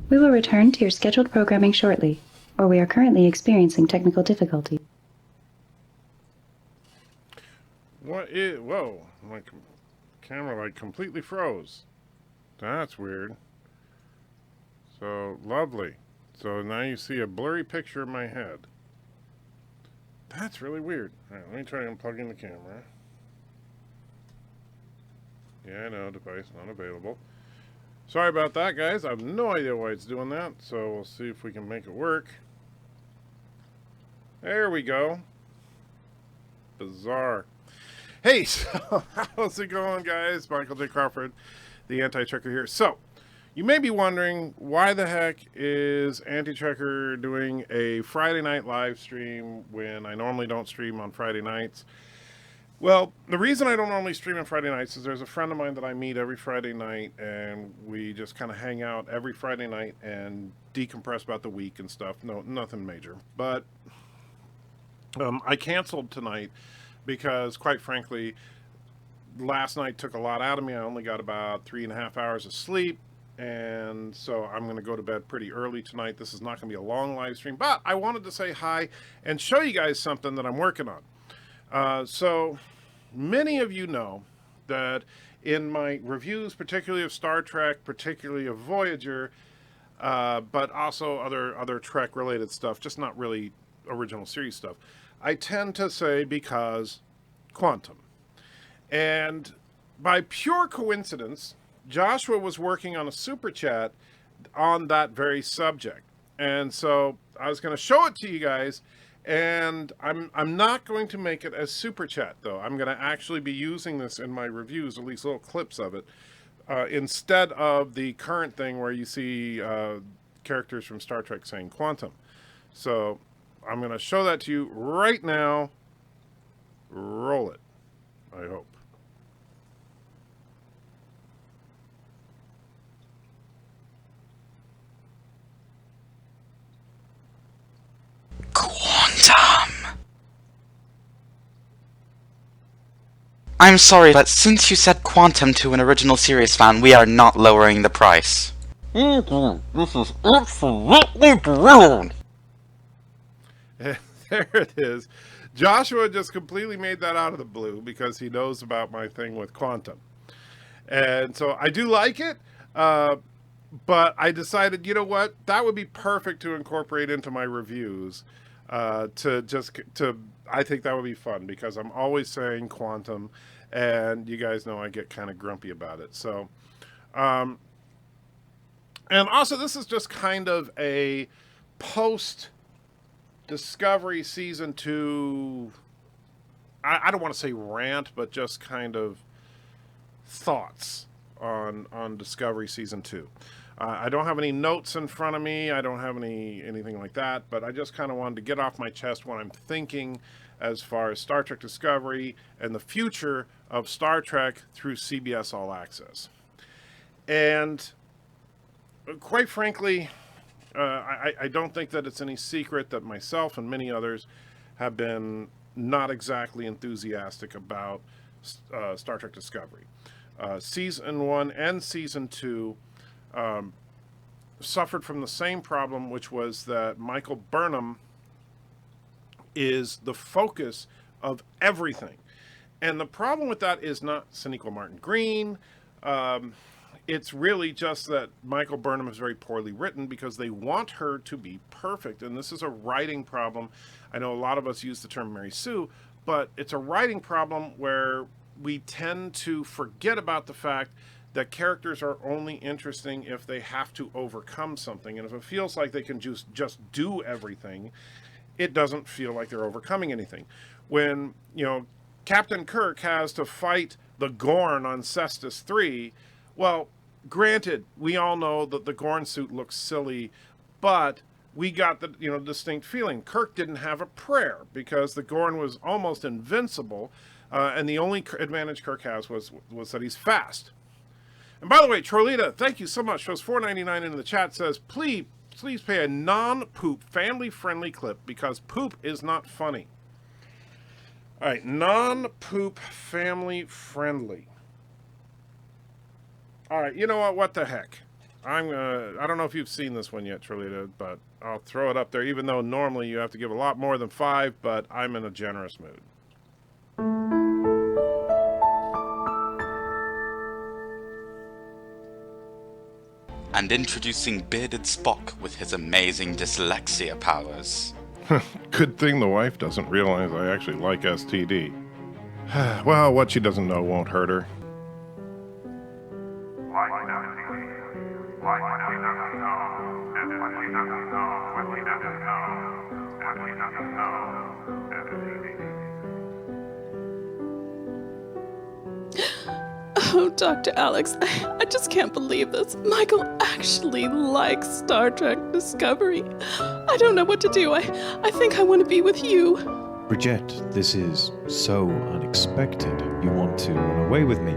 We will return to your scheduled programming shortly, or we are currently experiencing technical difficulty. Whoa, my camera like completely froze. That's weird. So, lovely. So now you see a blurry picture of my head. That's really weird. Alright, let me try unplugging the camera. Yeah, I know, device not available. Sorry about that, guys. I have no idea why it's doing that, so we'll see if we can make it work. There we go. Bizarre. Hey, so how's it going, guys? Michael J. Crawford, the Anti-Checker here. So, you may be wondering, why the heck is Anti-Checker doing a Friday night live stream when I normally don't stream on Friday nights? Well, the reason I don't normally stream on Friday nights is there's a friend of mine that I meet every Friday night, and we just kind of hang out every Friday night and decompress about the week and stuff. No, nothing major. But I canceled tonight because, quite frankly, last night took a lot out of me. I only got about 3.5 hours of sleep, and so I'm going to go to bed pretty early tonight. This is not going to be a long live stream, but I wanted to say hi and show you guys something that I'm working on. So many of you know that in my reviews, particularly of Star Trek, particularly of Voyager, but also other Trek related stuff, just not really original series stuff, I tend to say because quantum. And by pure coincidence, Joshua was working on a super chat on that very subject. And so I was going to show it to you guys. And I'm not going to make it as super chat, though. I'm going to actually be using this in my reviews, at least little clips of it, instead of the current thing where you see characters from Star Trek saying quantum. So I'm going to show that to you right now. Roll it, I hope. Quantum! I'm sorry, but since you said quantum to an original series fan, we are not lowering the price. This is absolutely brilliant! There it is. Joshua just completely made that out of the blue because he knows about my thing with quantum. And so I do like it, but I decided, you know what, that would be perfect to incorporate into my reviews. I think that would be fun because I'm always saying quantum, and you guys know I get kind of grumpy about it. So, and also this is just kind of a post Discovery Season 2, I don't want to say rant, but just kind of thoughts on Discovery Season 2. I don't have any notes in front of me. I don't have anything like that, but I just kind of wanted to get off my chest what I'm thinking as far as Star Trek Discovery and the future of Star Trek through CBS All Access. And quite frankly, I don't think that it's any secret that myself and many others have been not exactly enthusiastic about Star Trek Discovery. Season 1 and Season 2 suffered from the same problem, which was that Michael Burnham is the focus of everything. And the problem with that is not Sonequa Martin Green. It's really just that Michael Burnham is very poorly written because they want her to be perfect. And this is a writing problem. I know a lot of us use the term Mary Sue, but it's a writing problem where we tend to forget about the fact that characters are only interesting if they have to overcome something. And if it feels like they can just do everything, it doesn't feel like they're overcoming anything. When, you know, Captain Kirk has to fight the Gorn on Cestus 3, well, granted, we all know that the Gorn suit looks silly, but we got the, you know, distinct feeling. Kirk didn't have a prayer because the Gorn was almost invincible, and the only advantage Kirk has was that he's fast. And by the way, Trolita, thank you so much. Shows $4.99 in the chat, says, please pay a non-poop, family-friendly clip because poop is not funny. All right, non-poop, family-friendly. All right, you know what? What the heck? I don't know if you've seen this one yet, Trolita, but I'll throw it up there, even though normally you have to give a lot more than 5, but I'm in a generous mood. And introducing Bearded Spock with his amazing dyslexia powers. Good thing the wife doesn't realize I actually like STD. Well, what she doesn't know won't hurt her. Oh, Dr. Alex, I just can't believe this. Michael actually likes Star Trek Discovery. I don't know what to do. I think I want to be with you. Bridget, this is so unexpected. You want to run away with me?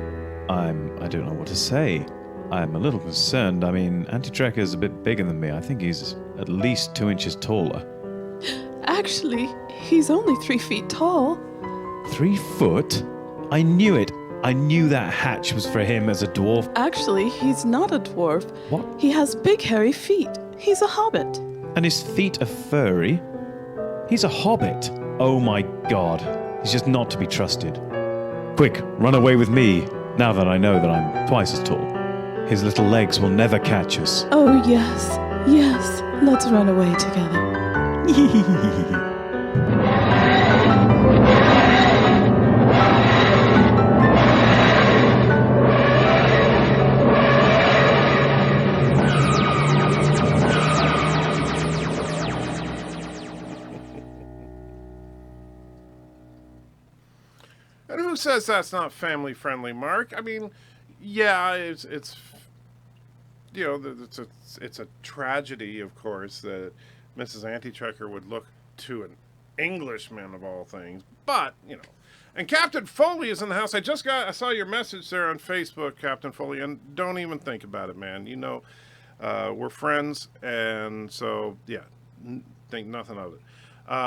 I don't know what to say. I'm a little concerned. I mean, Anti-Trekker is a bit bigger than me. I think he's at least 2 inches taller. Actually, he's only 3 feet tall. 3 foot? I knew it. I knew that hatch was for him as a dwarf. Actually, he's not a dwarf. What? He has big hairy feet. He's a hobbit. And his feet are furry? He's a hobbit. Oh my god. He's just not to be trusted. Quick, run away with me, now that I know that I'm twice as tall. His little legs will never catch us. Oh, yes. Yes. Let's run away together. And who says that's not family friendly, Mark? I mean, yeah, it's you know, it's a tragedy, of course, that Mrs. Anti-Trekker would look to an Englishman of all things, but you know. And Captain Foley is in the house. I saw your message there on Facebook, Captain Foley, and don't even think about it, man. You know, we're friends, and so yeah, think nothing of it.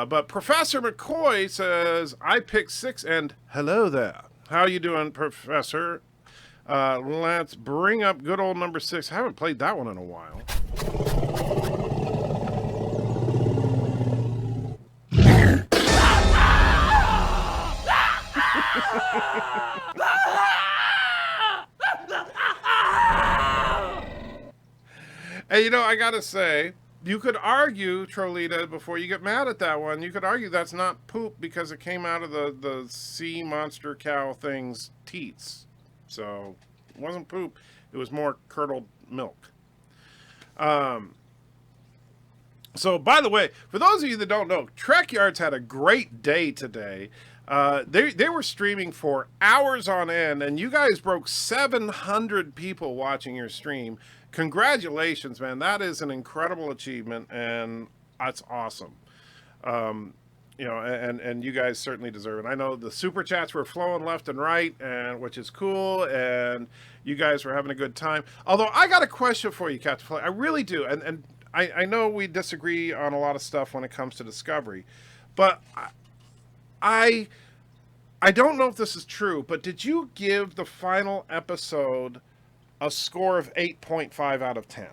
But Professor McCoy says, I picked 6, and hello there. How you doing, Professor? Let's bring up good old number 6. I haven't played that one in a while. And you know, I gotta say, you could argue, Trolita, before you get mad at that one, you could argue that's not poop because it came out of the sea monster cow thing's teats. So it wasn't poop. It was more curdled milk. So, by the way, for those of you that don't know, Trek Yards had a great day today. They were streaming for hours on end, and you guys broke 700 people watching your stream. Congratulations, man. That is an incredible achievement, and that's awesome. You know, and you guys certainly deserve it. I know the super chats were flowing left and right, and which is cool, and you guys were having a good time. Although I got a question for you, Captain Flay. I really do, and I know we disagree on a lot of stuff when it comes to Discovery, but I don't know if this is true, but did you give the final episode a score of 8.5 out of 10?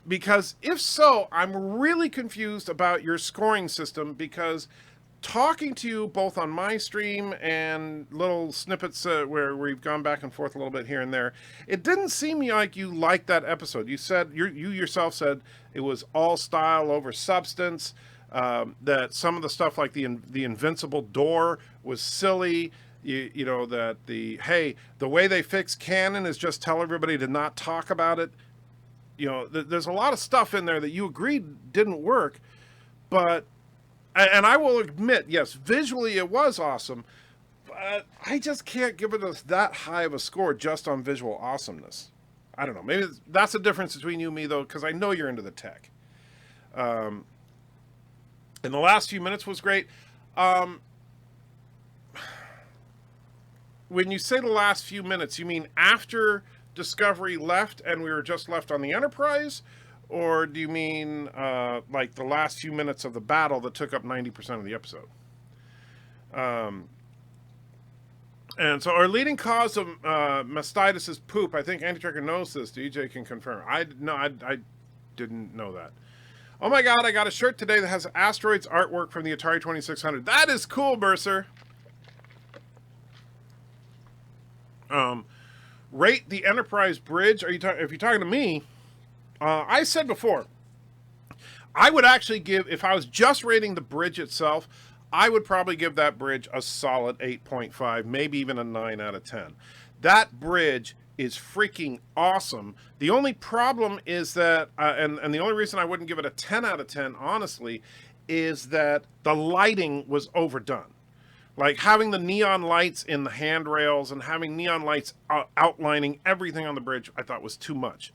Because if so, I'm really confused about your scoring system, because talking to you both on my stream and little snippets where we've gone back and forth a little bit here and there, it didn't seem like you liked that episode. You said, you yourself said it was all style over substance, that some of the stuff like the invincible door was silly. You know, that the way they fix canon is just tell everybody to not talk about it. You know, there's a lot of stuff in there that you agreed didn't work, but, and I will admit, yes, visually it was awesome, but I just can't give it that high of a score just on visual awesomeness. I don't know, maybe that's the difference between you and me, though, because I know you're into the tech. And the last few minutes was great. When you say the last few minutes, you mean after Discovery left and we were just left on the Enterprise? Or do you mean like the last few minutes of the battle that took up 90% of the episode? And so our leading cause of mastitis poop. I think Anti-Tracker knows this. DJ can confirm. I didn't know that. Oh my god, I got a shirt today that has Asteroids artwork from the Atari 2600. That is cool, Mercer. Rate the Enterprise bridge. If you're talking to me, I said before, I would actually give, if I was just rating the bridge itself, I would probably give that bridge a solid 8.5, maybe even a 9 out of 10. That bridge is freaking awesome. The only problem is that, and the only reason I wouldn't give it a 10 out of 10, honestly, is that the lighting was overdone. Like having the neon lights in the handrails and having neon lights outlining everything on the bridge, I thought was too much.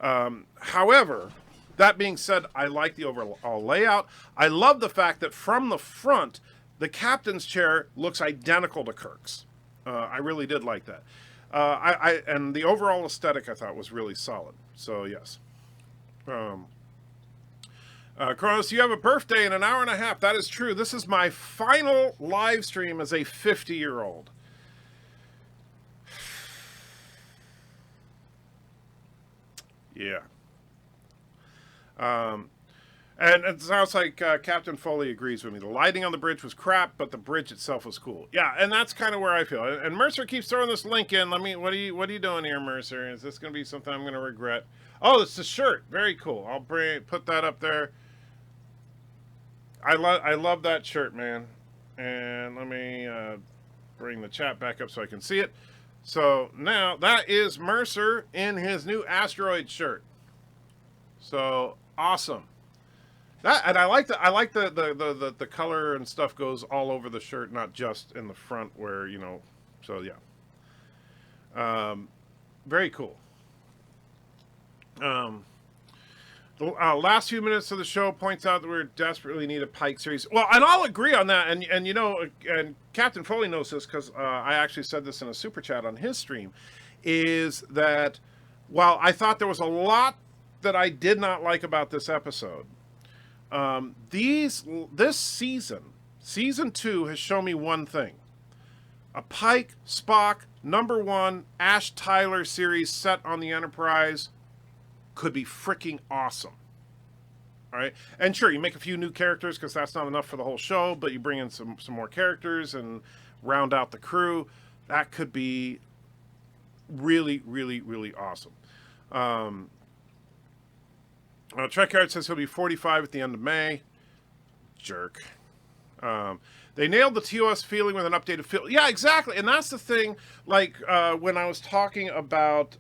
However, that being said, I like the overall layout. I love the fact that from the front, the captain's chair looks identical to Kirk's. I really did like that. And the overall aesthetic I thought was really solid. So yes. Kronos, you have a birthday in an hour and a half. That is true. This is my final live stream as a 50-year-old. Yeah. And it sounds like Captain Foley agrees with me. The lighting on the bridge was crap, but the bridge itself was cool. Yeah, and that's kind of where I feel. And Mercer keeps throwing this link in. What are you doing here, Mercer? Is this going to be something I'm going to regret? Oh, it's a shirt. Very cool. I'll put that up there. I love that shirt, man. And let me bring the chat back up so I can see it. So now that is Mercer in his new asteroid shirt. So awesome. That, and I like the color and stuff goes all over the shirt, not just in the front where, you know. So yeah. Very cool. The last few minutes of the show points out that we desperately need a Pike series. Well, and I'll agree on that. And you know, and Captain Foley knows this because I actually said this in a super chat on his stream, is that while I thought there was a lot that I did not like about this episode, this season 2 has shown me one thing: a Pike, Spock, #1 Ash Tyler series set on the Enterprise could be freaking awesome. All right, and sure, you make a few new characters because that's not enough for the whole show, but you bring in some more characters and round out the crew. That could be really, really, really awesome. Trekyard says he'll be 45 at the end of May. Jerk. They nailed the TOS feeling with an updated feel. Yeah, exactly. And that's the thing. Like when I was talking about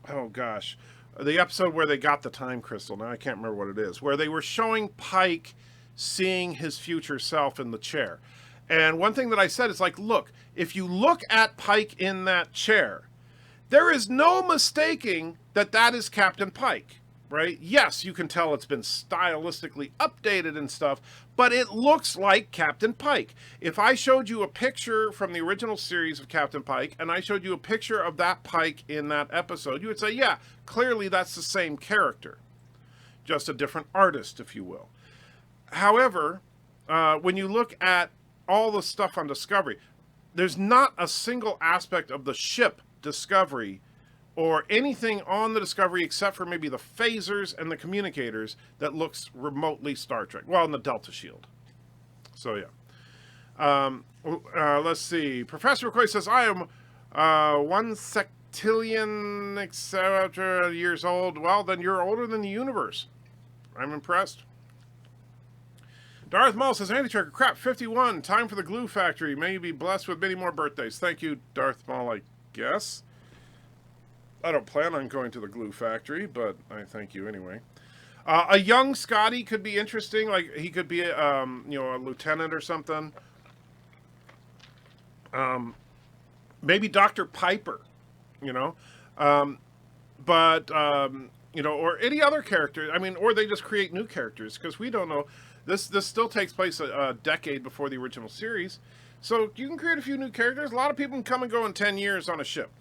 oh gosh, the episode where they got the time crystal. Now I can't remember what it is. Where they were showing Pike seeing his future self in the chair. And one thing that I said is like, look, if you look at Pike in that chair, there is no mistaking that that is Captain Pike, right? Yes, you can tell it's been stylistically updated and stuff, but it looks like Captain Pike. If I showed you a picture from the original series of Captain Pike, and I showed you a picture of that Pike in that episode, you would say, yeah, clearly that's the same character. Just a different artist, if you will. However, when you look at all the stuff on Discovery, there's not a single aspect of the ship Discovery or anything on the Discovery except for maybe the phasers and the communicators that looks remotely Star Trek. Well, and the Delta Shield. So, yeah. Let's see. Professor McCoy says, I am 1 sectillion, etc. years old. Well, then you're older than the universe. I'm impressed. Darth Maul says, Andy Tracker, crap, 51. Time for the glue factory. May you be blessed with many more birthdays. Thank you, Darth Maul, I guess. I don't plan on going to the glue factory, but I thank you anyway. A young Scotty could be interesting. Like, he could be, a lieutenant or something. Maybe Dr. Piper, or any other character. I mean, or they just create new characters, because we don't know. This still takes place a decade before the original series. So you can create a few new characters. A lot of people can come and go in 10 years on a ship.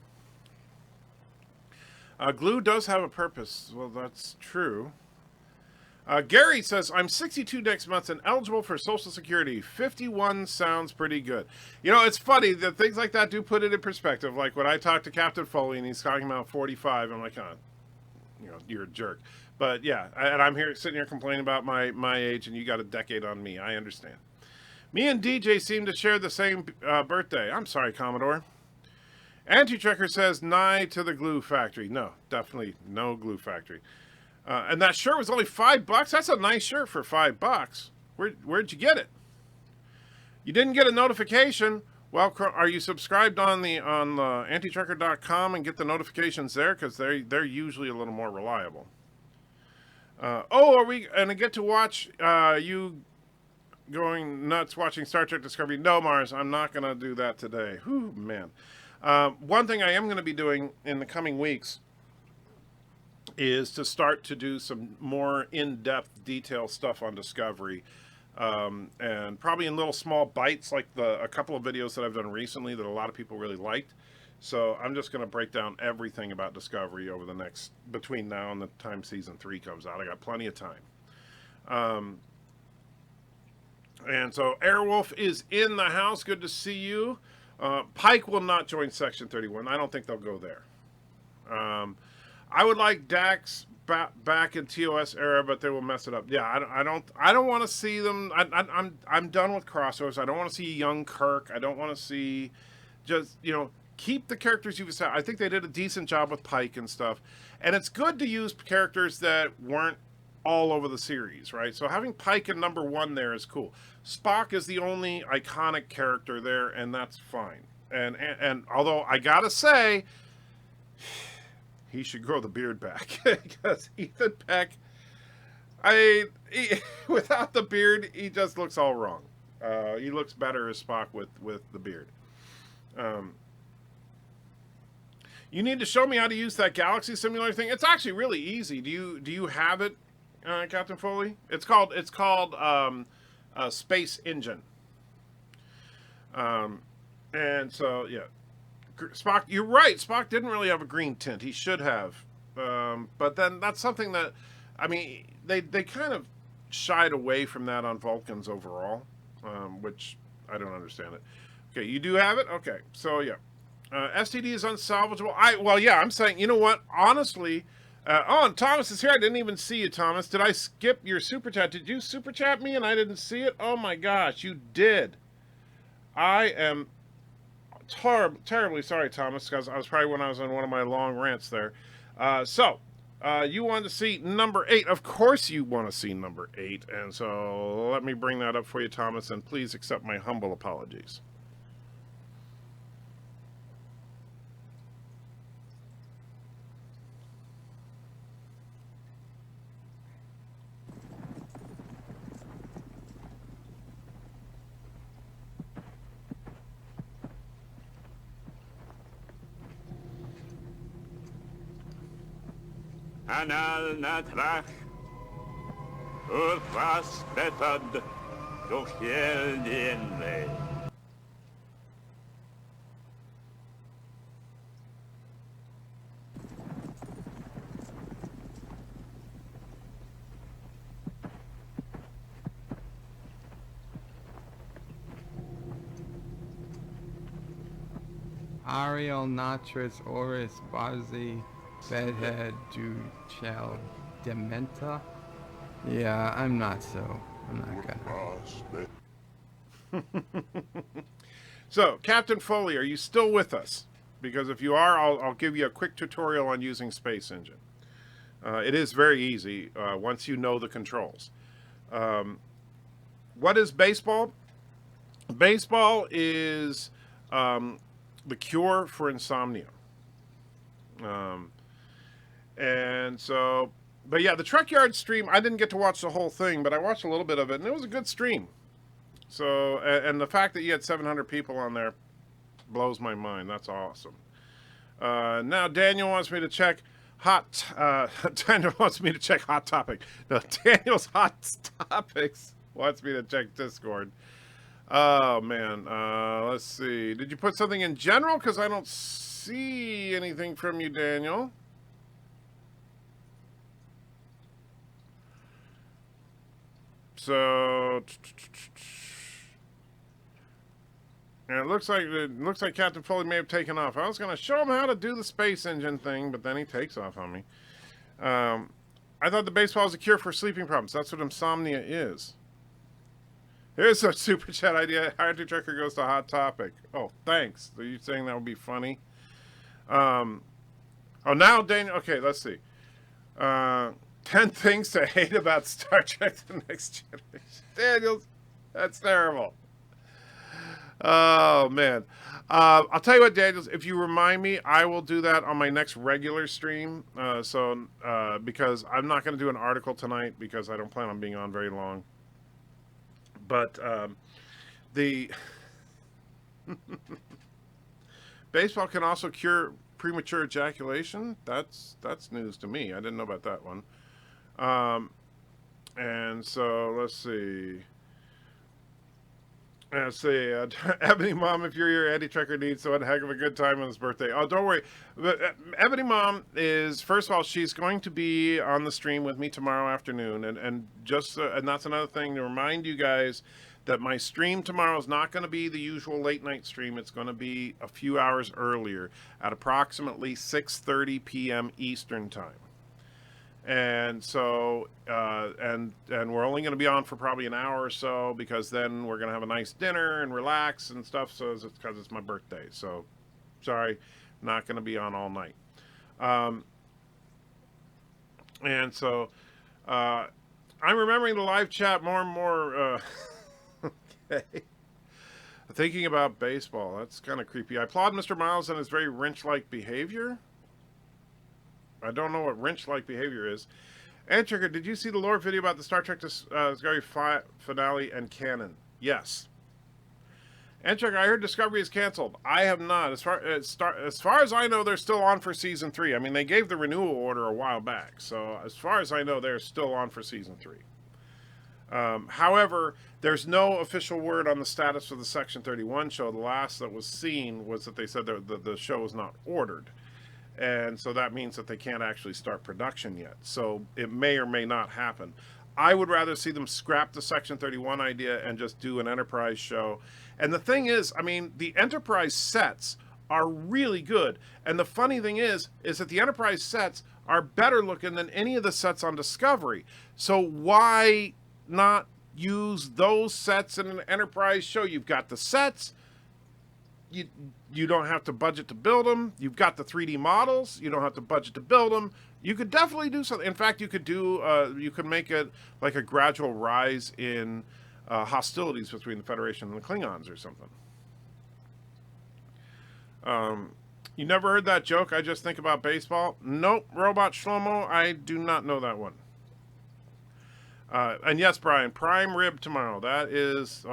Glue does have a purpose. Well, that's true. Gary says, I'm 62 next month and eligible for Social Security. 51 sounds pretty good. It's funny that things like that do put it in perspective. Like when I talked to Captain Foley and he's talking about 45, I'm like, you're a jerk. But yeah, and I'm sitting here complaining about my age, and you got a decade on me. I understand. Me and DJ seem to share the same birthday. I'm sorry, Commodore. Anti-Trekker says, nigh to the glue factory. No, definitely no glue factory. And that shirt was only $5. That's a nice shirt for $5. Where'd you get it? You didn't get a notification. Well, are you subscribed on the antitrekker.com and get the notifications there? Because they're usually a little more reliable. Are we gonna get to watch you going nuts watching Star Trek Discovery? No, Mars, I'm not gonna do that today. Whew, man. One thing I am going to be doing in the coming weeks is to start to do some more in-depth detail stuff on Discovery, and probably in little small bites, like a couple of videos that I've done recently that a lot of people really liked. So I'm just going to break down everything about Discovery over the between now and the time season 3 comes out. I got plenty of time. And so Airwolf is in the house. Good to see you. Pike will not join Section 31. I don't think they'll go there. I would like Dax back in TOS era, but they will mess it up. Yeah, I don't want to see them. I'm done with crossovers. I don't want to see young Kirk. I don't want to see keep the characters you've established. I think they did a decent job with Pike and stuff. And it's good to use characters that weren't all over the series, right? So having Pike in number 1 there is cool. Spock is the only iconic character there, and that's fine. And although I gotta say, he should grow the beard back, because Ethan Peck, without the beard, he just looks all wrong. He looks better as Spock with the beard. You need to show me how to use that Galaxy Simulator thing. It's actually really easy. Do you have it, Captain Foley? It's called Space Engine. And so yeah, Spock. You're right. Spock didn't really have a green tint. He should have. But then that's something that, I mean, they kind of shied away from that on Vulcans overall, which I don't understand it. Okay, you do have it. Okay, so yeah. STD is unsalvageable. I'm saying, you know what? Honestly, and Thomas is here. I didn't even see you, Thomas. Did I skip your super chat? Did you super chat me and I didn't see it? Oh my gosh, you did. I am terribly sorry, Thomas, because I was probably when I was on one of my long rants there. You wanted to see number 8. Of course you want to see number 8. And so let me bring that up for you, Thomas, and please accept my humble apologies. Anal na trach, was betad, doch jeld inle. Ariel Natris Oris Barzi Bedhead Duchel Dementa. Yeah, I'm not gonna. So, Captain Foley, are you still with us? Because if you are, I'll give you a quick tutorial on using Space Engine. It is very easy once you know the controls. What is baseball? Baseball is the cure for insomnia. And so, but yeah, the Truck Yard stream, I didn't get to watch the whole thing, but I watched a little bit of it, and it was a good stream. So, and the fact that you had 700 people on there blows my mind. That's awesome. Now Daniel wants me to check Daniel wants me to check Hot Topic. No, Daniel's Hot Topics wants me to check Discord. Oh, man. Let's see. Did you put something in general? Because I don't see anything from you, Daniel. So... And it looks like Captain Foley may have taken off. I was going to show him how to do the space engine thing, but then he takes off on me. I thought the baseball was a cure for sleeping problems. That's what insomnia is. Here's a super chat idea. Hard Tracker goes to Hot Topic. Oh, thanks. Are you saying that would be funny? Oh, now Daniel. Okay, let's see. 10 things to hate about Star Trek: The Next Generation. Daniel, that's terrible. Oh, man. I'll tell you what, Daniels, if you remind me, I will do that on my next regular stream. Because I'm not going to do an article tonight because I don't plan on being on very long. But the baseball can also cure premature ejaculation. That's news to me. I didn't know about that one. And so, let's see. Ebony Mom, if you're here, Andy Trekker needs so a heck of a good time on his birthday. Oh, don't worry. Ebony Mom is, first of all, she's going to be on the stream with me tomorrow afternoon. And that's another thing to remind you guys that my stream tomorrow is not going to be the usual late night stream. It's going to be a few hours earlier at approximately 6:30 p.m. Eastern time. And so, and we're only going to be on for probably an hour or so because then we're going to have a nice dinner and relax and stuff. So it's because it's my birthday. So, sorry, not going to be on all night. And so, I'm remembering the live chat more and more. Okay. Thinking about baseball. That's kind of creepy. I applaud Mr. Miles and his very wrench-like behavior. I don't know what wrench-like behavior is. And Trigger, did you see the lore video about the Star Trek Discovery finale and canon? Yes. And Trigger, I heard Discovery is canceled. I have not. As far as I know, they're still on for season 3. I mean, they gave the renewal order a while back. So as far as I know, they're still on for season 3. However, there's no official word on the status of the Section 31 show. The last that was seen was that they said the show was not ordered. And so that means that they can't actually start production yet. So it may or may not happen. I would rather see them scrap the Section 31 idea and just do an Enterprise show. And the thing is, I mean, the Enterprise sets are really good. And the funny thing is that the Enterprise sets are better looking than any of the sets on Discovery. So why not use those sets in an Enterprise show? You've got the sets. You don't have to budget to build them. You've got the 3D models. You don't have to budget to build them. You could definitely do something. In fact, you could make it like a gradual rise in hostilities between the Federation and the Klingons or something. You never heard that joke? I just think about baseball. Nope, Robot Shlomo. I do not know that one. And yes, Brian, prime rib tomorrow. That is,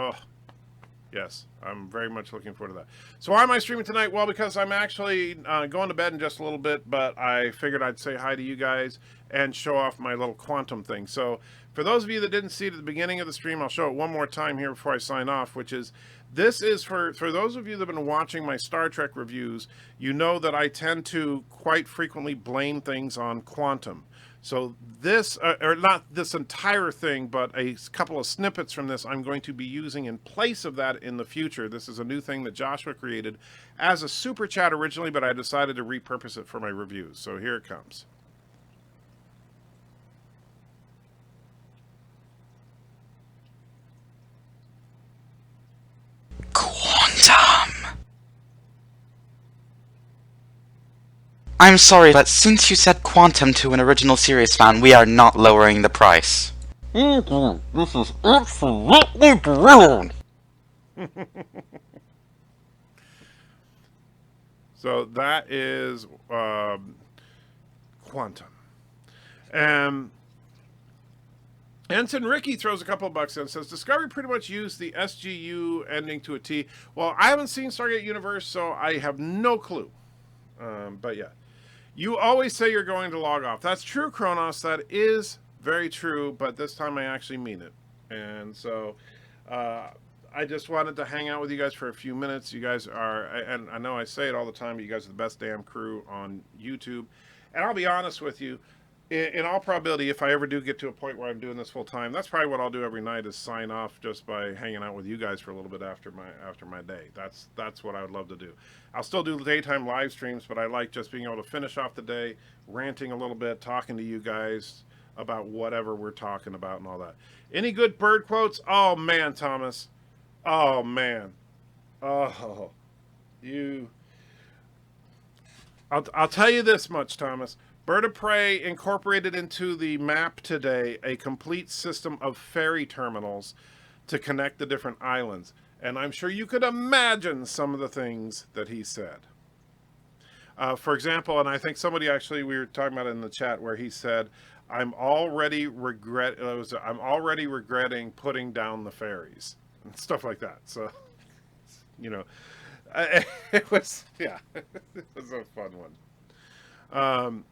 yes, I'm very much looking forward to that. So why am I streaming tonight? Well, because I'm actually going to bed in just a little bit, but I figured I'd say hi to you guys and show off my little quantum thing. So for those of you that didn't see it at the beginning of the stream, I'll show it one more time here before I sign off, which is This is for those of you that have been watching my Star Trek reviews, you know that I tend to quite frequently blame things on quantum. So this, or not this entire thing, but a couple of snippets from this I'm going to be using in place of that in the future. This is a new thing that Joshua created as a super chat originally, but I decided to repurpose it for my reviews. So here it comes. Quantum. I'm sorry, but since you said quantum to an original series fan, we are not lowering the price. This is absolutely brilliant. So that is quantum. Ensign Ricky throws a couple of bucks in and says, Discovery pretty much used the SGU ending to a T. Well, I haven't seen Stargate Universe, so I have no clue. But yeah. You always say you're going to log off. That's true, Kronos. That is very true, but this time I actually mean it. And so I just wanted to hang out with you guys for a few minutes. You guys are, and I know I say it all the time, but you guys are the best damn crew on YouTube. And I'll be honest with you, in all probability, if I ever do get to a point where I'm doing this full time, that's probably what I'll do every night, is sign off just by hanging out with you guys for a little bit after my day. That's what I would love to do. I'll still do daytime live streams, but I like just being able to finish off the day, ranting a little bit, talking to you guys about whatever we're talking about and all that. Any good bird quotes? Oh man, Thomas. Oh man. Oh, you. I'll tell you this much, Thomas. BIRDOPREY incorporated into the map today a complete system of ferry terminals to connect the different islands. And I'm sure you could imagine some of the things that he said. For example, and I think somebody actually, we were talking about it in the chat, where he said, I'm already regretting putting down the ferries and stuff like that. So, you know, it was, yeah, it was a fun one.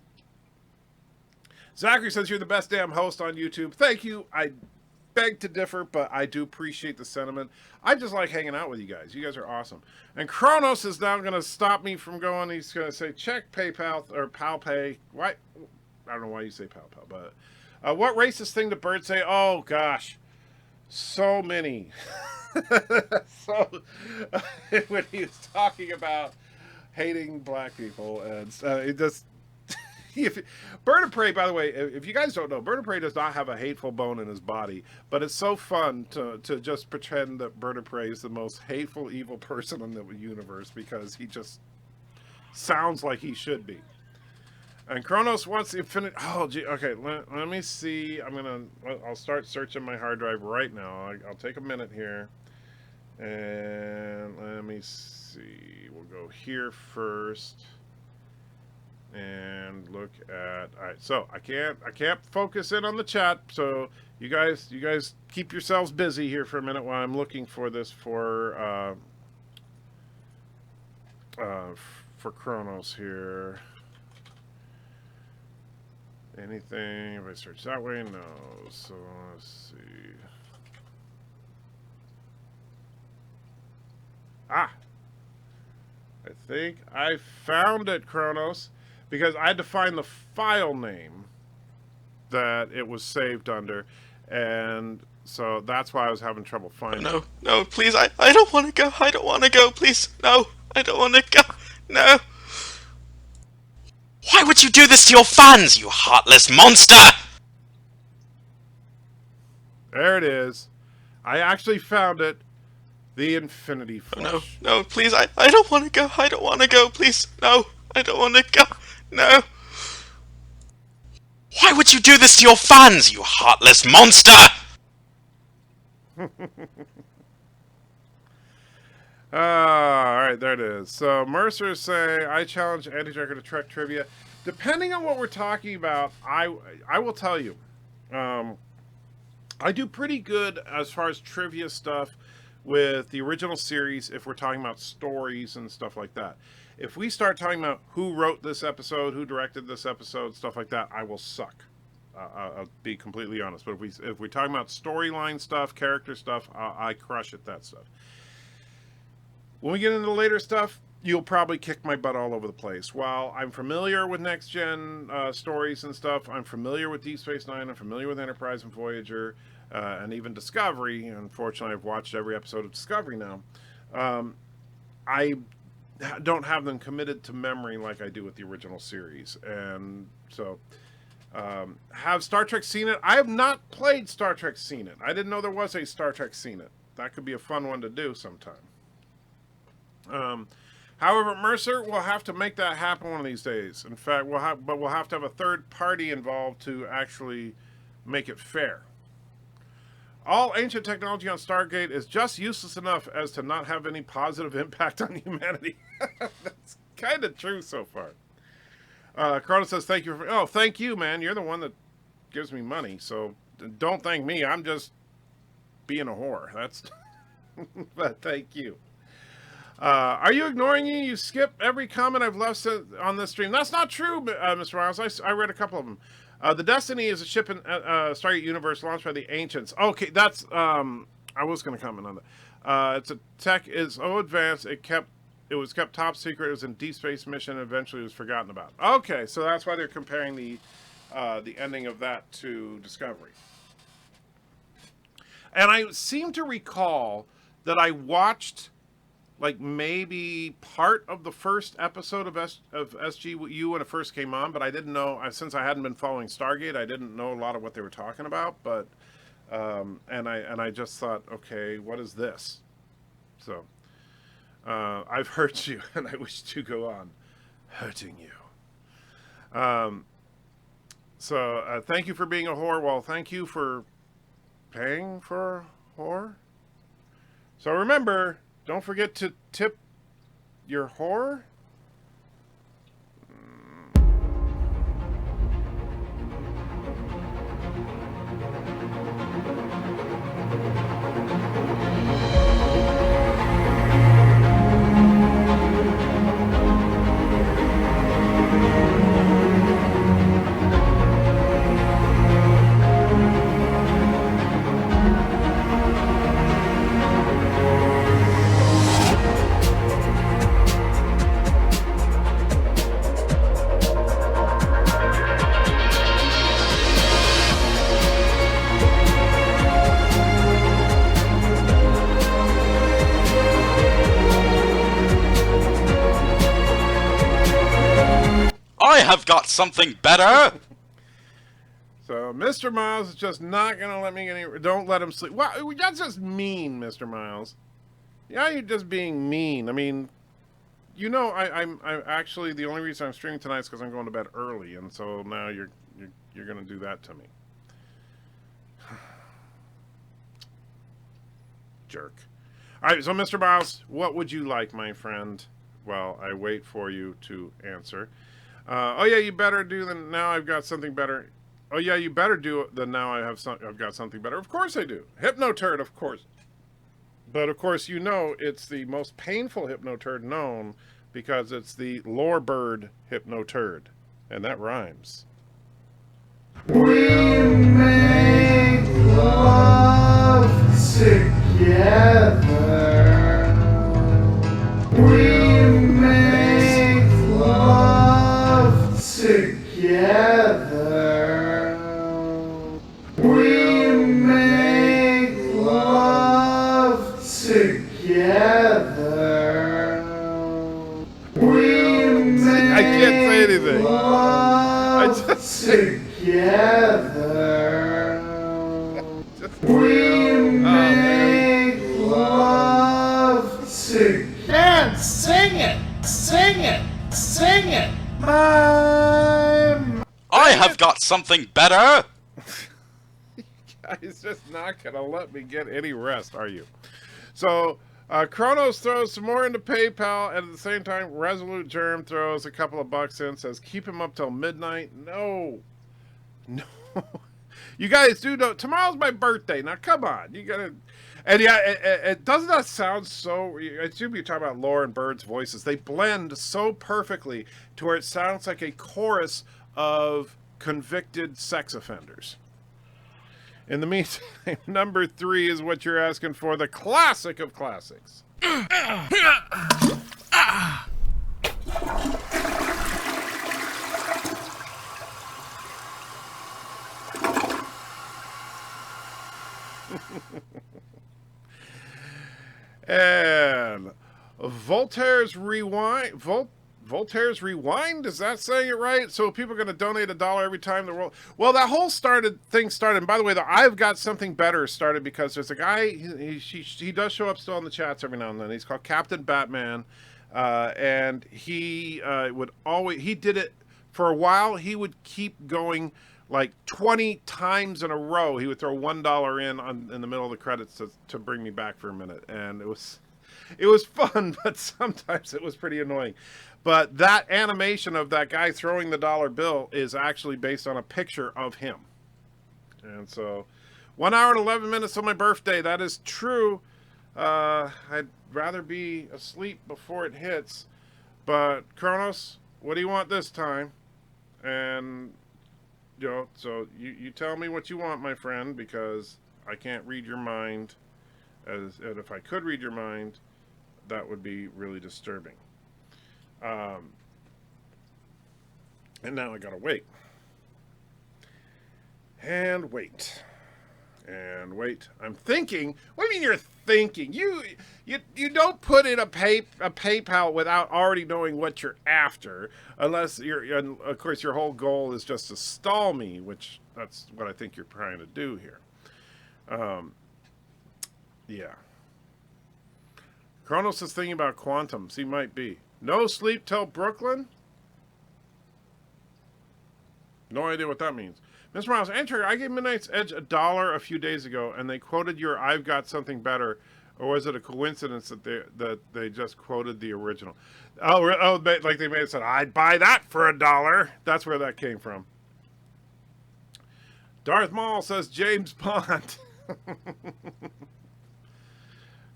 Zachary says you're the best damn host on YouTube. Thank you. I beg to differ, but I do appreciate the sentiment. I just like hanging out with you guys. You guys are awesome. And Kronos is now going to stop me from going. He's going to say, check PayPal or PalPay. Why? I don't know why you say PalPal, but what racist thing did Bird say? Oh, gosh. So many. So when he was talking about hating black people, and it just... BIRDOPREY, by the way, if you guys don't know, BIRDOPREY does not have a hateful bone in his body, but it's so fun to just pretend that BIRDOPREY is the most hateful, evil person in the universe, because he just sounds like he should be. And Kronos wants the infinite... Oh, gee, okay, let me see. I'll start searching my hard drive right now. I'll take a minute here. And let me see. We'll go here first. And look at, all right, so I can't focus in on the chat, so you guys keep yourselves busy here for a minute while I'm looking for this for Kronos here. Anything if I search that way? No. So let's see. I think I found it, Kronos. Because I had to find the file name that it was saved under, and so that's why I was having trouble finding it. No, please, I don't want to go. I don't want to go, please. No, I don't want to go. No. Why would you do this to your fans, you heartless monster? There it is. I actually found it. The Infinity Flush. No, please, I don't want to go. I don't want to go, please. No, I don't want to go. No. Why would you do this to your fans, you heartless monster? Alright, there it is. So, Mercer say, I challenge Anti-Tracker to Trek Trivia. Depending on what we're talking about, I will tell you. I do pretty good as far as trivia stuff with the original series if we're talking about stories and stuff like that. If we start talking about who wrote this episode, who directed this episode, stuff like that, I will suck. I'll be completely honest. But if we're talking about storyline stuff, character stuff, I crush at that stuff. when we get into the later stuff, you'll probably kick my butt all over the place. While I'm familiar with next gen stories and stuff, I'm familiar with Deep Space Nine, I'm familiar with Enterprise and Voyager, and even Discovery. Unfortunately, I've watched every episode of Discovery now. I don't have them committed to memory like I do with the original series. And so, have Star Trek seen it? I have not played Star Trek seen it. I didn't know there was a Star Trek seen it. That could be a fun one to do sometime. However, Mercer will have to make that happen one of these days. In fact, we'll have to have a third party involved to actually make it fair. All ancient technology on Stargate is just useless enough as to not have any positive impact on humanity. That's kind of true so far. Carlos says, thank you. Oh, thank you, man. You're the one that gives me money. So don't thank me. I'm just being a whore. That's, but thank you. Are you ignoring me? You skip every comment I've left on this stream. That's not true, Mr. Miles. I read a couple of them. The Destiny is a ship in Stargate Universe launched by the Ancients. Okay, that's I was going to comment on that. It's a tech is so advanced it was kept top secret. It was in Deep Space Mission and eventually was forgotten about. Okay, so that's why they're comparing the ending of that to Discovery. And I seem to recall that I watched like maybe part of the first episode of SGU when it first came on, but I didn't know, since I hadn't been following Stargate, I didn't know a lot of what they were talking about, but and I just thought, okay, what is this? So I've hurt you and I wish to go on hurting you. So thank you for being a whore. Well, thank you for paying for a whore. So remember, don't forget to tip your whore. I have got something better! So Mr. Miles is just not gonna let me get any. Don't let him sleep. Well, that's just mean, Mr. Miles. Yeah, you're just being mean. I mean, you know, I'm actually the only reason I'm streaming tonight is because I'm going to bed early, and so now you're gonna do that to me. Jerk. All right, so Mr. Miles, what would you like, my friend? Well, I wait for you to answer. Oh yeah, you better do than now. I've got something better. Oh yeah, you better do it than now. I've got something better. Of course I do. Hypnoturd, of course. But of course, you know it's the most painful Hypnoturd known because it's the Lorebird Hypnoturd, and that rhymes. We make love together. We make love together. We make love together. We make I can't say anything. Love together. We make love together. Man, sing it! Sing it! Sing it! I have got something better! Guys, just not gonna let me get any rest, are you? So, Kronos throws some more into PayPal, and at the same time, Resolute Germ throws a couple of bucks in, says, keep him up till midnight. No. No. You guys do know, tomorrow's my birthday. Now, come on. You gotta... And yeah, it doesn't that sound so... I assume you're talking about Laura and Bird's voices. They blend so perfectly to where it sounds like a chorus of convicted sex offenders. In the meantime, number 3 is what you're asking for, the classic of classics. And Voltaire's Rewind. Voltaire's Rewind, is that saying it right? So people are going to donate $1 every time the world. Well, that whole thing started. And by the way, the I've Got Something Better started because there's a guy. He does show up still in the chats every now and then. He's called Captain Batman, and he would always. He did it for a while. He would keep going like 20 times in a row. He would throw $1 in the middle of the credits to bring me back for a minute, and it was fun, but sometimes it was pretty annoying. But that animation of that guy throwing the dollar bill is actually based on a picture of him. And so 1 hour and 11 minutes on my birthday. That is true. I'd rather be asleep before it hits. But Kronos, what do you want this time? And, you know, so you tell me what you want, my friend, because I can't read your mind. And if I could read your mind, that would be really disturbing. And now I gotta wait. And wait. And wait. I'm thinking. What do you mean you're thinking? You don't put in a PayPal without already knowing what you're after, unless and of course your whole goal is just to stall me, which that's what I think you're trying to do here. Yeah. Kronos is thinking about quantums. He might be. No sleep till Brooklyn? No idea what that means. Mr. Miles, enter. I gave Midnight's Edge $1 a few days ago, and they quoted your I've Got Something Better. Or was it a coincidence that they just quoted the original? Oh, like they may have said, I'd buy that for $1. That's where that came from. Darth Maul says James Bond.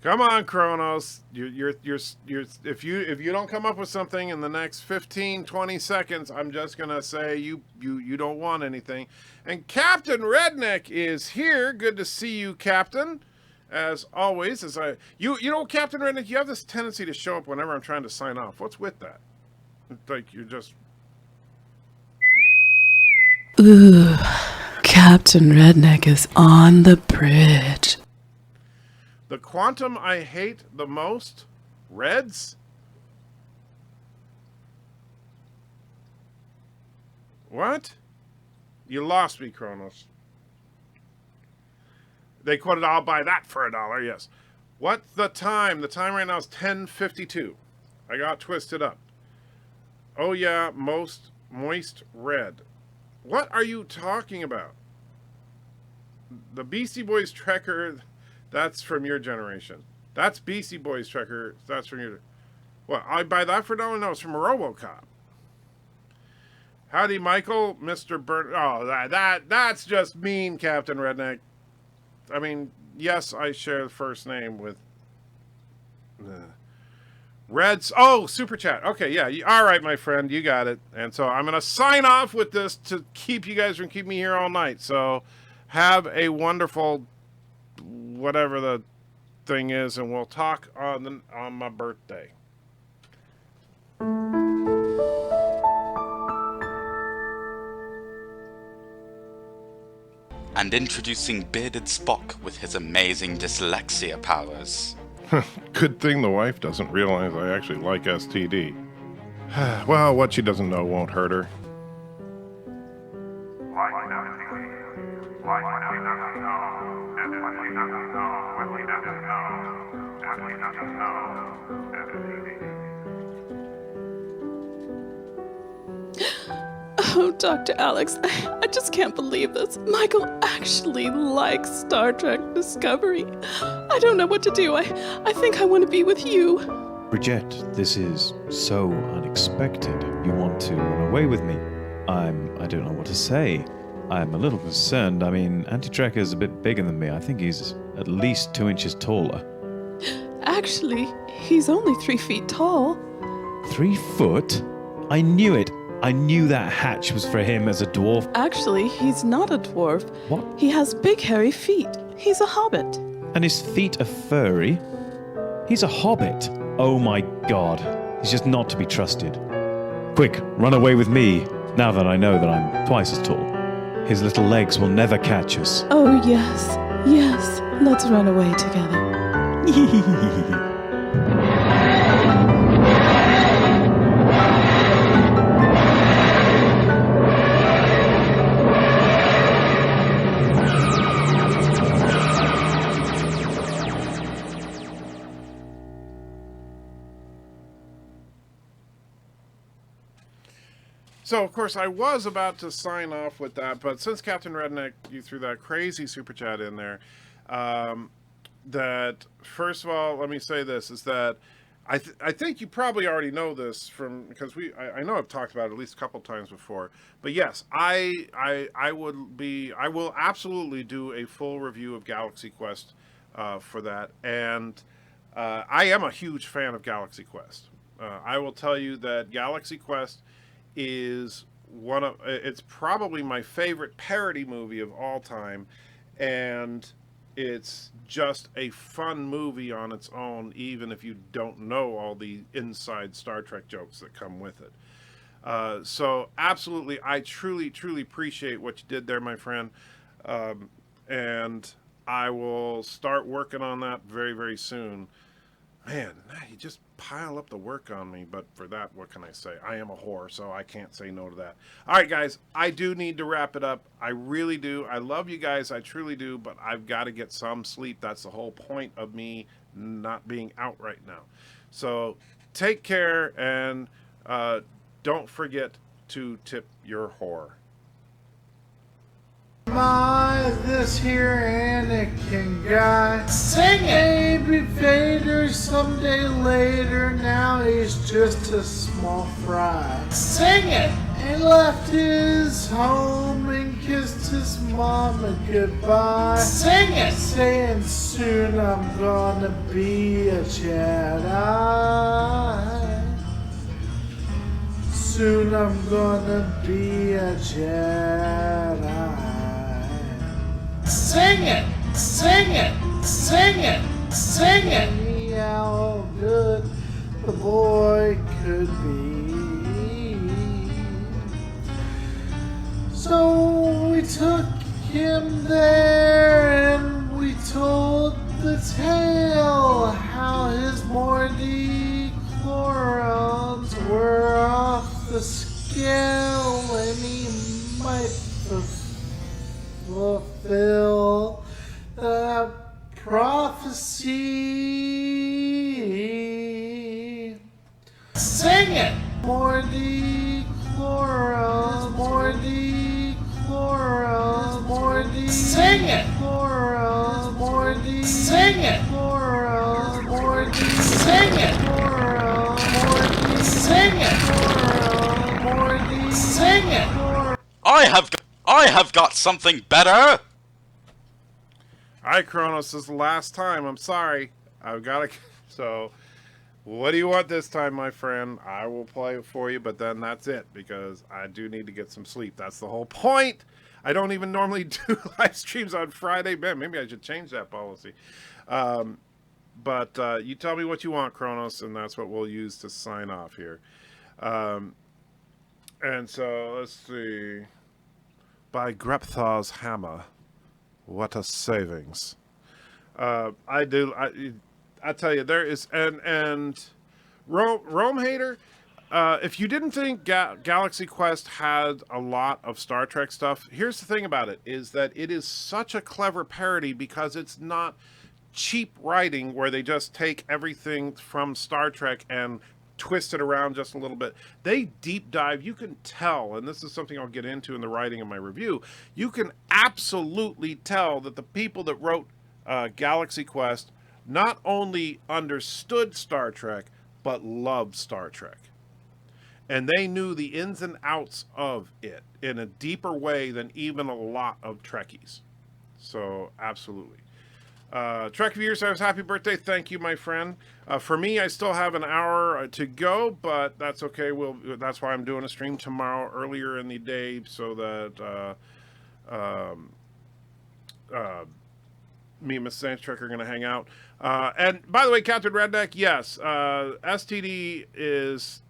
Come on, Kronos. If you don't come up with something in the next 15, 20 seconds, I'm just gonna say you don't want anything. And Captain Redneck is here. Good to see you, Captain. As always, you know, Captain Redneck, you have this tendency to show up whenever I'm trying to sign off. What's with that? Like you're just. Ooh, Captain Redneck is on the bridge. The quantum I hate the most? Reds? What? You lost me, Kronos. They quoted, I'll buy that for $1, yes. What's the time? The time right now is 10:52. I got twisted up. Oh yeah, most moist red. What are you talking about? The Beastie Boys Trekker... That's from your generation. That's Beastie Boys Trekker. That's from your... What, I buy that for $1? No, it's from RoboCop. Howdy, Michael, Mr. Bird... Oh, that's just mean, Captain Redneck. I mean, yes, I share the first name with... Reds... Oh, Super Chat. Okay, yeah. All right, my friend, you got it. And so I'm going to sign off with this to keep you guys from keeping me here all night. So have a wonderful... whatever the thing is, and we'll talk on my birthday. And introducing Bearded Spock with his amazing dyslexia powers. Good thing the wife doesn't realize I actually like STD. Well, what she doesn't know won't hurt her. Oh, Dr. Alex, I just can't believe this. Michael actually likes Star Trek Discovery. I don't know what to do. I think I want to be with you. Bridget, this is so unexpected. You want to run away with me? I don't know what to say. I'm a little concerned. I mean, Anti-Trekker's a bit bigger than me. I think he's at least 2 inches taller. Actually, he's only 3 feet tall. 3 foot? I knew it. I knew that hatch was for him as a dwarf. Actually, he's not a dwarf. What? He has big hairy feet. He's a hobbit. And his feet are furry. He's a hobbit. Oh my god. He's just not to be trusted. Quick, run away with me, now that I know that I'm twice as tall. His little legs will never catch us. Oh, yes. Yes. Let's run away together. So, of course, I was about to sign off with that, but since Captain Redneck, you threw that crazy super chat in there, that, first of all, let me say this, is that I think you probably already know this from, because I know I've talked about it at least a couple times before, but yes, I will absolutely do a full review of Galaxy Quest for that, and I am a huge fan of Galaxy Quest. I will tell you that Galaxy Quest is it's probably my favorite parody movie of all time, and it's just a fun movie on its own, even if you don't know all the inside Star Trek jokes that come with it. So absolutely, I truly appreciate what you did there, my friend, and I will start working on that very soon. Man, you just pile up the work on me, but for that, what can I say? I am a whore, so I can't say no to that. All right, guys, I do need to wrap it up. I really do. I love you guys. I truly do, but I've got to get some sleep. That's the whole point of me not being out right now. So take care, and don't forget to tip your whore. My, this here Anakin guy. Sing it! Maybe Vader someday later. Now he's just a small fry. Sing it! And left his home and kissed his mama goodbye. Sing it! Saying soon I'm gonna be a Jedi. Soon I'm gonna be a Jedi. Sing it! Sing it! Sing it! Sing it! See how good the boy could be. So we took him there and we told the tale how his Morty chlorons were off the scale and he might fulfill the prophecy. Sing it! Morty chlorons, Morty chlorons, Morty. Sing it! Chlorons, Morty. Sing it! Chlorons, Morty. Sing it! Chlorons, Morty. Sing it! Chlorons, Morty. Sing it! I have got something better! Alright, Kronos, this is the last time. I'm sorry. I've got to... So, what do you want this time, my friend? I will play it for you, but then that's it, because I do need to get some sleep. That's the whole point! I don't even normally do live streams on Friday. Man, maybe I should change that policy. But you tell me what you want, Kronos, and that's what we'll use to sign off here. And so, let's see... By Grepthar's hammer, what a savings! I tell you, there is and Rome Hater. If you didn't think Galaxy Quest had a lot of Star Trek stuff, here's the thing about it: is that it is such a clever parody because it's not cheap writing where they just take everything from Star Trek and twist it around just a little bit. They deep dive. You can tell, and this is something I'll get into in the writing of my review, you can absolutely tell that the people that wrote Galaxy Quest not only understood Star Trek, but loved Star Trek. And they knew the ins and outs of it in a deeper way than even a lot of Trekkies. So, absolutely. Trek Viewers, happy birthday. Thank you, my friend. For me, I still have an hour to go, but that's okay. That's why I'm doing a stream tomorrow earlier in the day so that me and Mrs. Antitrek are going to hang out. And by the way, Captain Redneck, yes, STD is,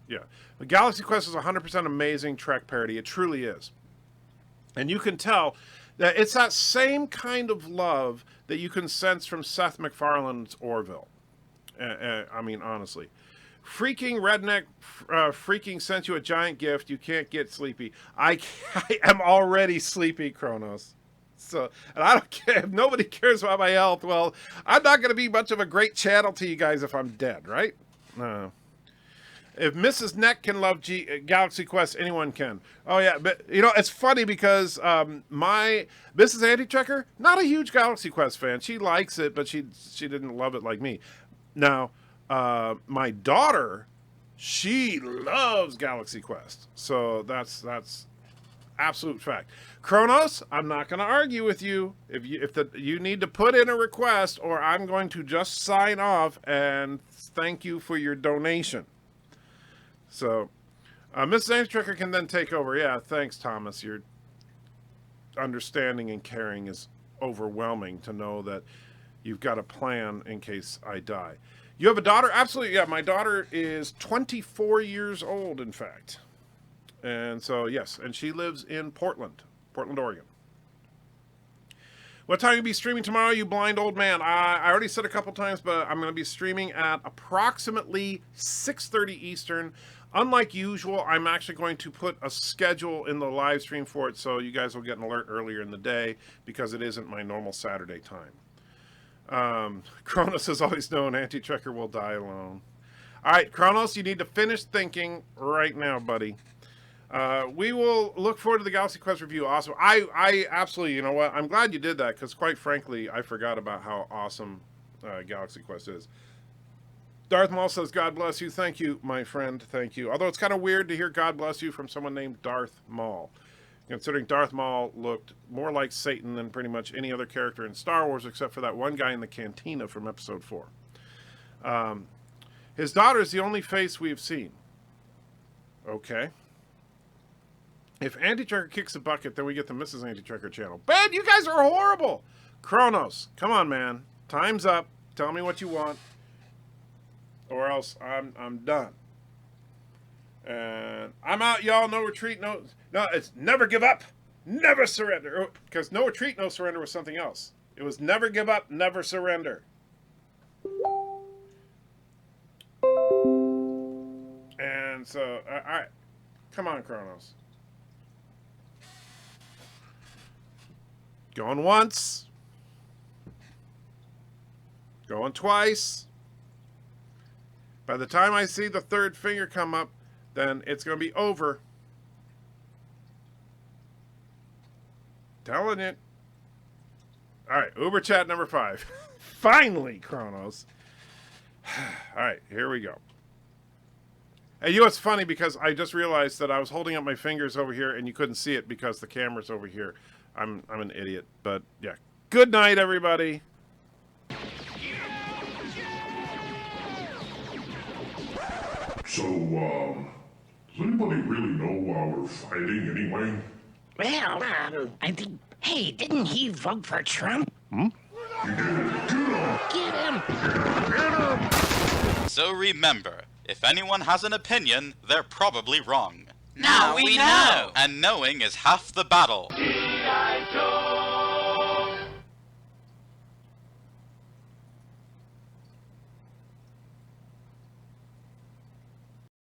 yeah. The Galaxy Quest is 100% amazing Trek parody. It truly is. And you can tell that it's that same kind of love that you can sense from Seth MacFarlane's Orville. I mean, honestly. Freaking Redneck freaking sent you a giant gift. You can't get sleepy. I am already sleepy, Kronos. So, and I don't care if nobody cares about my health. Well, I'm not going to be much of a great channel to you guys if I'm dead, right? No. If Mrs. Neck can love Galaxy Quest, anyone can. Oh yeah, but you know it's funny because my Mrs. Anti-Checker, not a huge Galaxy Quest fan. She likes it, but she didn't love it like me. Now, my daughter, she loves Galaxy Quest, so that's absolute fact. Kronos, I'm not going to argue with you. If you need to put in a request, or I'm going to just sign off and thank you for your donation. So, Mrs. Antitricker can then take over. Yeah, thanks, Thomas. Your understanding and caring is overwhelming to know that you've got a plan in case I die. You have a daughter? Absolutely, yeah. My daughter is 24 years old, in fact. And so, yes, and she lives in Portland, Oregon. What time will you be streaming tomorrow, you blind old man? I already said a couple times, but I'm going to be streaming at approximately 6:30 Eastern. Unlike usual, I'm actually going to put a schedule in the live stream for it, so you guys will get an alert earlier in the day, because it isn't my normal Saturday time. Kronos has always known Anti-Trekker will die alone. All right, Kronos, you need to finish thinking right now, buddy. We will look forward to the Galaxy Quest review. Awesome. I absolutely, you know what? I'm glad you did that, because quite frankly, I forgot about how awesome Galaxy Quest is. Darth Maul says, God bless you. Thank you, my friend. Thank you. Although it's kind of weird to hear God bless you from someone named Darth Maul, considering Darth Maul looked more like Satan than pretty much any other character in Star Wars, except for that one guy in the cantina from Episode 4. His daughter is the only face we've seen. Okay. If Anti-Trekker kicks the bucket, then we get the Mrs. Anti-Trekker channel. Ben, you guys are horrible! Kronos, come on, man. Time's up. Tell me what you want, or else I'm done. And I'm out, y'all. No retreat, no, it's never give up, never surrender. Because no retreat, no surrender was something else. It was never give up, never surrender. And so, all right. Come on, Kronos. Going once. Going twice. By the time I see the third finger come up, then it's going to be over. Telling it. All right, UBERCHAT number 5. Finally, Kronos. All right, here we go. Hey, you know what's funny? Because I just realized that I was holding up my fingers over here and you couldn't see it because the camera's over here. I'm an idiot, but yeah. Good night, everybody. So, does anybody really know why we're fighting anyway? Well, I think... Hey, didn't he vote for Trump? He did. Get him! Get him! So remember, if anyone has an opinion, they're probably wrong. Now we know! And knowing is half the battle.